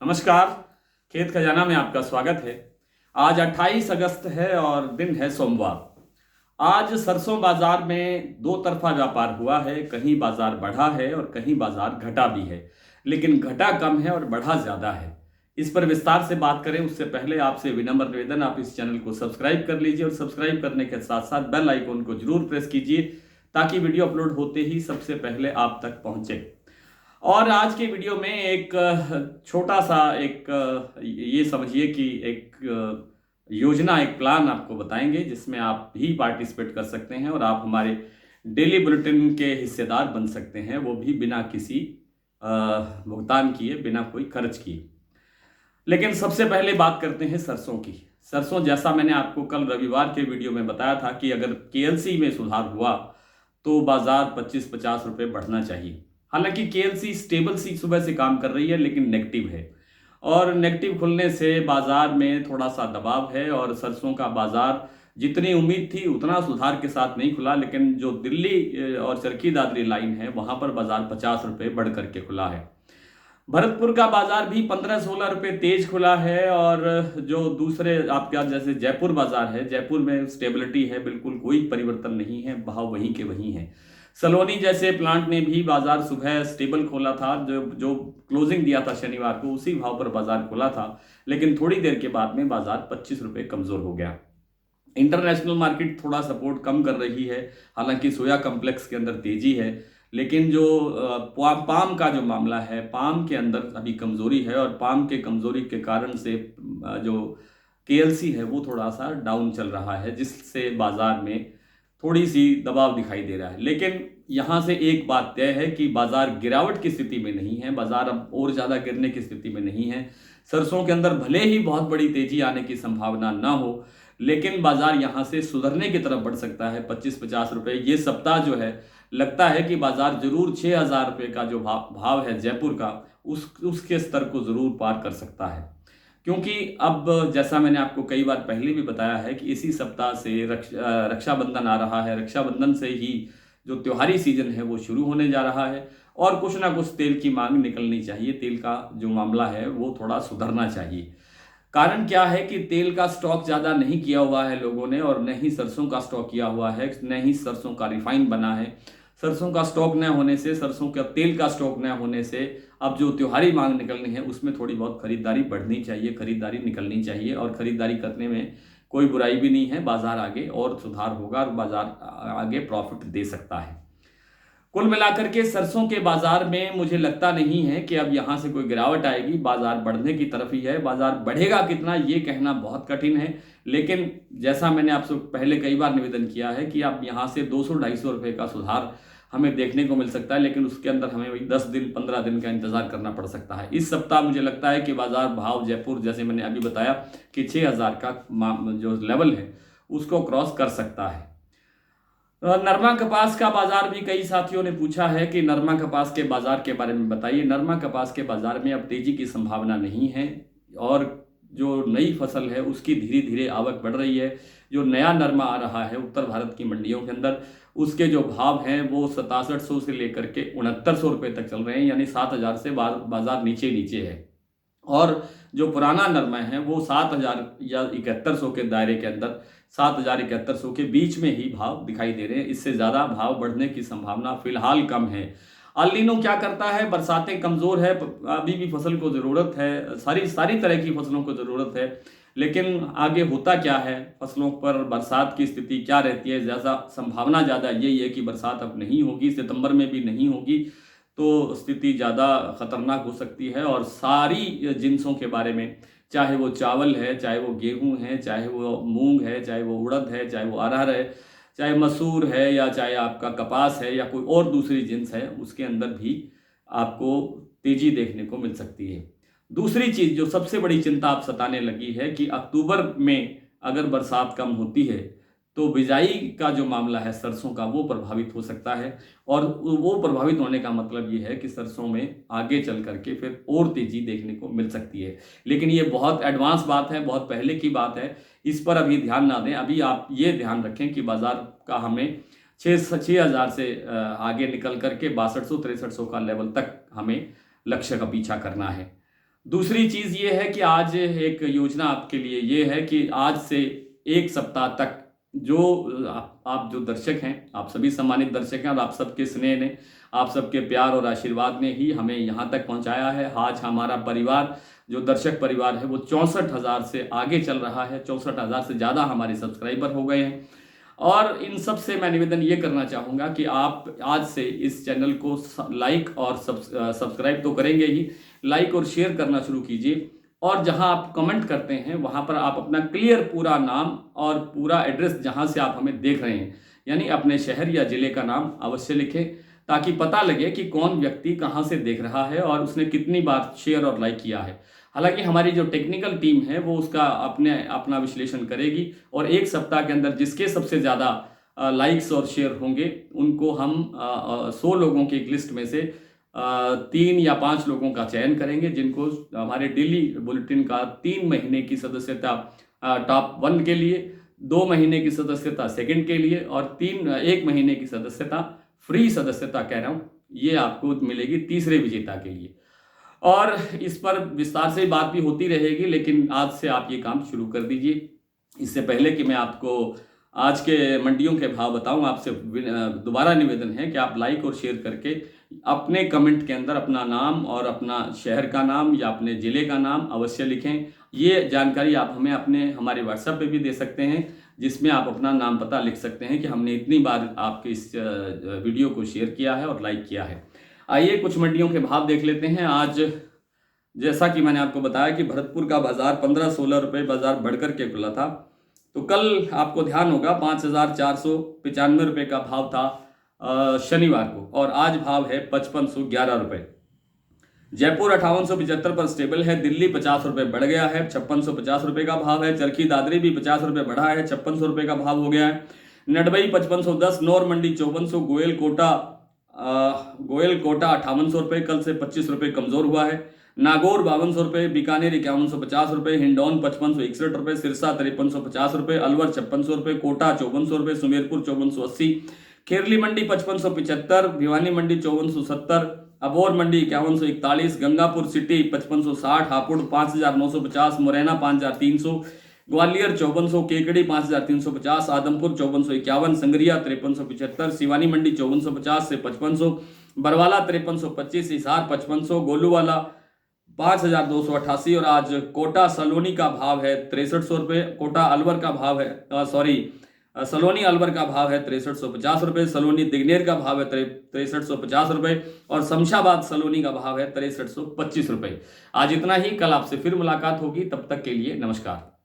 नमस्कार। खेत खजाना में आपका स्वागत है। आज 28 अगस्त है और दिन है सोमवार। आज सरसों बाजार में दो तरफा व्यापार हुआ है। कहीं बाजार बढ़ा है और कहीं बाजार घटा भी है, लेकिन घटा कम है और बढ़ा ज्यादा है। इस पर विस्तार से बात करें उससे पहले आपसे विनम्र निवेदन, आप इस चैनल को सब्सक्राइब कर लीजिए और सब्सक्राइब करने के साथ साथ बेल आइकन को जरूर प्रेस कीजिए ताकि वीडियो अपलोड होते ही सबसे पहले आप तक पहुंचे। और आज के वीडियो में एक छोटा सा ये समझिए कि एक योजना, एक प्लान आपको बताएंगे जिसमें आप भी पार्टिसिपेट कर सकते हैं और आप हमारे डेली बुलेटिन के हिस्सेदार बन सकते हैं, वो भी बिना किसी भुगतान किए, बिना कोई खर्च किए। लेकिन सबसे पहले बात करते हैं सरसों की। सरसों, जैसा मैंने आपको कल रविवार के वीडियो में बताया था कि अगर केएलसी में सुधार हुआ तो बाजार 25-50 रुपए बढ़ना चाहिए। हालांकि केएलसी स्टेबल सी सुबह से काम कर रही है, लेकिन नेगेटिव है और नेगेटिव खुलने से बाजार में थोड़ा सा दबाव है और सरसों का बाजार जितनी उम्मीद थी उतना सुधार के साथ नहीं खुला। लेकिन जो दिल्ली और चरखी दादरी लाइन है वहां पर बाजार 50 रुपए बढ़ करके खुला है। भरतपुर का बाजार भी 15-16 रुपए तेज खुला है और जो दूसरे आपका जैसे जयपुर बाजार है, जयपुर में स्टेबिलिटी है, बिल्कुल कोई परिवर्तन नहीं है, भाव वहीं के वहीं है। सलोनी जैसे प्लांट ने भी बाजार सुबह स्टेबल खोला था, जो जो क्लोजिंग दिया था शनिवार को उसी भाव पर बाजार खुला था, लेकिन थोड़ी देर के बाद में बाजार 25 रुपए कमजोर हो गया। इंटरनेशनल मार्केट थोड़ा सपोर्ट कम कर रही है, हालांकि सोया कम्प्लेक्स के अंदर तेजी है, लेकिन जो पाम का जो मामला है, पाम के अंदर अभी कमजोरी है और पाम के कमजोरी के कारण से जो केएलसी है वो थोड़ा सा डाउन चल रहा है, जिससे बाजार में थोड़ी सी दबाव दिखाई दे रहा है। लेकिन यहां से एक बात तय है कि बाजार गिरावट की स्थिति में नहीं है, बाजार अब और ज्यादा गिरने की स्थिति में नहीं है। सरसों के अंदर भले ही बहुत बड़ी तेजी आने की संभावना ना हो, लेकिन बाजार यहां से सुधरने की तरफ बढ़ सकता है। 25-50 रुपए ये सप्ताह जो है, लगता है कि बाजार जरूर 6,000 रुपए का जो भाव है जयपुर का, उसके स्तर को जरूर पार कर सकता है। क्योंकि अब जैसा मैंने आपको कई बार पहले भी बताया है कि इसी सप्ताह से रक्षाबंधन आ रहा है। रक्षाबंधन से ही जो त्योहारी सीजन है वो शुरू होने जा रहा है और कुछ ना कुछ तेल की मांग निकलनी चाहिए। तेल का जो मामला है वो थोड़ा सुधरना चाहिए। कारण क्या है कि तेल का स्टॉक ज्यादा नहीं किया हुआ है लोगों ने, और न ही सरसों का स्टॉक किया हुआ है, न ही सरसों का रिफाइन बना है। सरसों का स्टॉक न होने से, सरसों का तेल का स्टॉक न होने से अब जो त्योहारी मांग निकलनी है उसमें थोड़ी बहुत खरीदारी बढ़नी चाहिए, खरीदारी निकलनी चाहिए। और खरीदारी करने में कोई बुराई भी नहीं है, बाजार आगे और सुधार होगा और बाजार आगे प्रॉफिट दे सकता है। कुल मिलाकर के सरसों के बाजार में मुझे लगता नहीं है कि अब यहां से कोई गिरावट आएगी, बाजार बढ़ने की तरफ ही है। बाजार बढ़ेगा कितना ये कहना बहुत कठिन है, लेकिन जैसा मैंने आपसे पहले कई बार निवेदन किया है कि अब यहां से 200-250 रुपए का सुधार हमें देखने को मिल सकता है, लेकिन उसके अंदर हमें वही 10 दिन 15 दिन का इंतजार करना पड़ सकता है। इस सप्ताह मुझे लगता है कि बाजार भाव जयपुर, जैसे मैंने अभी बताया कि 6,000 का जो लेवल है उसको क्रॉस कर सकता है। नरमा कपास का बाजार भी कई साथियों ने पूछा है कि नरमा कपास के बाजार के बारे में बताइए। नरमा कपास के बाजार में अब तेजी की संभावना नहीं है और जो नई फसल है उसकी धीरे धीरे आवक बढ़ रही है। जो नया नरमा आ रहा है उत्तर भारत की मंडियों के अंदर, उसके जो भाव हैं वो 6700 से लेकर के 6900 रुपये तक चल रहे हैं, यानी 7,000 से बाजार नीचे नीचे है। और जो पुराना नरमा है वो 7,000 या 7100 के दायरे के अंदर, 7,000-7100 के बीच में ही भाव दिखाई दे रहे हैं। इससे ज्यादा भाव बढ़ने की संभावना फिलहाल कम है। अल नीनो क्या करता है, बरसातें कमजोर है, अभी भी फसल को जरूरत है, सारी सारी तरह की फसलों को जरूरत है, लेकिन आगे होता क्या है, फसलों पर बरसात की स्थिति क्या रहती है। जैसा संभावना ज्यादा यही है कि बरसात अब नहीं होगी, सितंबर में भी नहीं होगी, तो स्थिति ज़्यादा खतरनाक हो सकती है। और सारी जिन्सों के बारे में, चाहे वो चावल है, चाहे वो गेहूं है, चाहे वो मूंग है, चाहे वो उड़द है, चाहे वो अरहर है, चाहे मसूर है, या चाहे आपका कपास है, या कोई और दूसरी जिन्स है, उसके अंदर भी आपको तेजी देखने को मिल सकती है। दूसरी चीज जो सबसे बड़ी चिंता आप सताने लगी है कि अक्टूबर में अगर बरसात कम होती है तो बिजाई का जो मामला है सरसों का वो प्रभावित हो सकता है। और वो प्रभावित होने का मतलब ये है कि सरसों में आगे चल करके फिर और तेजी देखने को मिल सकती है। लेकिन ये बहुत एडवांस बात है, बहुत पहले की बात है, इस पर अभी ध्यान ना दें। अभी आप ये ध्यान रखें कि बाजार का हमें 6,000 से आगे निकल करके 6200-6300 का लेवल तक हमें लक्ष्य का पीछा करना है। दूसरी चीज़ ये है कि आज एक योजना आपके लिए ये है कि आज से एक सप्ताह तक जो आप जो दर्शक हैं, आप सभी सम्मानित दर्शक हैं और आप सबके स्नेह ने, आप सबके प्यार और आशीर्वाद ने ही हमें यहाँ तक पहुँचाया है। आज हमारा परिवार, जो दर्शक परिवार है, वो 64,000 से आगे चल रहा है। 64,000 से ज़्यादा हमारे सब्सक्राइबर हो गए हैं। और इन सब से मैं निवेदन ये करना चाहूँगा कि आप आज से इस चैनल को लाइक और सब्सक्राइब तो करेंगे ही, लाइक और शेयर करना शुरू कीजिए। और जहां आप कमेंट करते हैं वहां पर आप अपना क्लियर पूरा नाम और पूरा एड्रेस जहां से आप हमें देख रहे हैं, यानी अपने शहर या ज़िले का नाम अवश्य लिखें, ताकि पता लगे कि कौन व्यक्ति कहां से देख रहा है और उसने कितनी बार शेयर और लाइक किया है। हालांकि हमारी जो टेक्निकल टीम है वो उसका अपना विश्लेषण करेगी और एक सप्ताह के अंदर जिसके सबसे ज़्यादा लाइक्स और शेयर होंगे उनको हम 100 लोगों की एक लिस्ट में से 3 या 5 लोगों का चयन करेंगे, जिनको हमारे डेली बुलेटिन का 3 महीने की सदस्यता टॉप 1 के लिए, 2 महीने की सदस्यता सेकंड के लिए और 1 महीने की सदस्यता फ्री सदस्यता कह रहा हूँ, ये आपको मिलेगी तीसरे विजेता के लिए। और इस पर विस्तार से बात भी होती रहेगी, लेकिन आज से आप ये काम शुरू कर दीजिए। इससे पहले कि मैं आपको आज के मंडियों के भाव बताऊं, आपसे दोबारा निवेदन है कि आप लाइक और शेयर करके अपने कमेंट के अंदर अपना नाम और अपना शहर का नाम या अपने ज़िले का नाम अवश्य लिखें। ये जानकारी आप हमें हमारे व्हाट्सएप पे भी दे सकते हैं, जिसमें आप अपना नाम पता लिख सकते हैं कि हमने इतनी बार आपके इस वीडियो को शेयर किया है और लाइक किया है। आइए कुछ मंडियों के भाव देख लेते हैं। आज जैसा कि मैंने आपको बताया कि भरतपुर का बाजार 15-16 रुपये बाजार बढ़कर के खुला था, तो कल आपको ध्यान होगा 5,495 रुपये का भाव था शनिवार को, और आज भाव है 5511 रुपये। जयपुर 5875 पर स्टेबल है। दिल्ली 50 रुपये बढ़ गया है, 5650 रुपये का भाव है। चरखी दादरी भी 50 रुपये बढ़ा है, 5600 रुपये का भाव हो गया है। नडबई 5510, नौर मंडी 5400, गोयल कोटा 5800 रुपये, कल से 25 रुपये कमजोर हुआ है। नागौर 5200 रुपये, बीकानेर 5150 रुपये, हिंडौन 5561 रुपये, सिरसा 5350 रुपये, अलवर 5600 रुपये, कोटा 5400 रुपये, सुमेरपुर 5480, खेरली मंडी 5575, भिवानी मंडी 5470, अबोर मंडी 5141, गंगापुर सिटी 5560, हापुड़ 5950, मुरैना 5300, ग्वालियर 5400, केकड़ी 5350, आदमपुर 5451, संगरिया 5375, सिवानी मंडी 5450 से 5500, बरवाला 5325, हिसार 5500, गोलूवाला 5288, और आज कोटा सलोनी का भाव है 6300 रुपये। कोटा अलवर का भाव है सलोनी अलवर का भाव है 6350 रुपये। सलोनी दिग्नेर का भाव है 6350 रुपये और शमशाबाद सलोनी का भाव है 6325 रुपये। आज इतना ही, कल आपसे फिर मुलाकात होगी, तब तक के लिए नमस्कार।